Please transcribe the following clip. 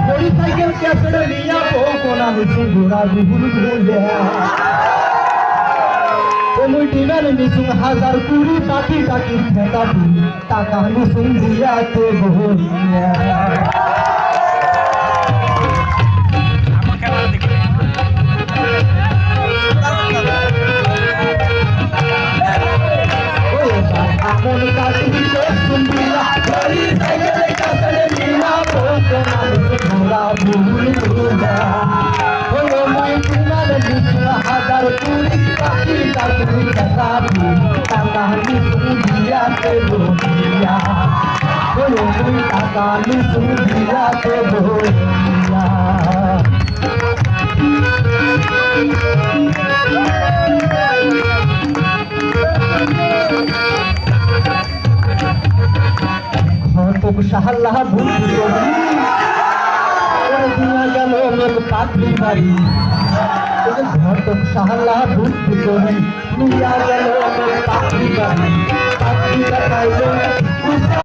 motorcycle कैसे लिया कोना मिसुं घोड़ा बुबुल भूलिया मुठीमेर मिसुं हाजार कुड़ी टाकी टाकी फेंका टाका मिसुं दिया तो बोलिया আমন কাশি তো সুন্দিয়া গরি সাইকেল কাছে নিয়া কোনা মিসুं ঘোড়া বুবুল ভূলিয়া ওরে মুঠীমের মিসুं হাজার কুড়ি টাকি টাকি फेंका टाका मिसुं दिया तो बोलिया टाका मिसुं दिया तो बोलिया घटक साहला भूल दिया गल मेरे पाखी बाड़ी घटक साहला भूल दिया गल मेरे पाखी बाड़ी पाखी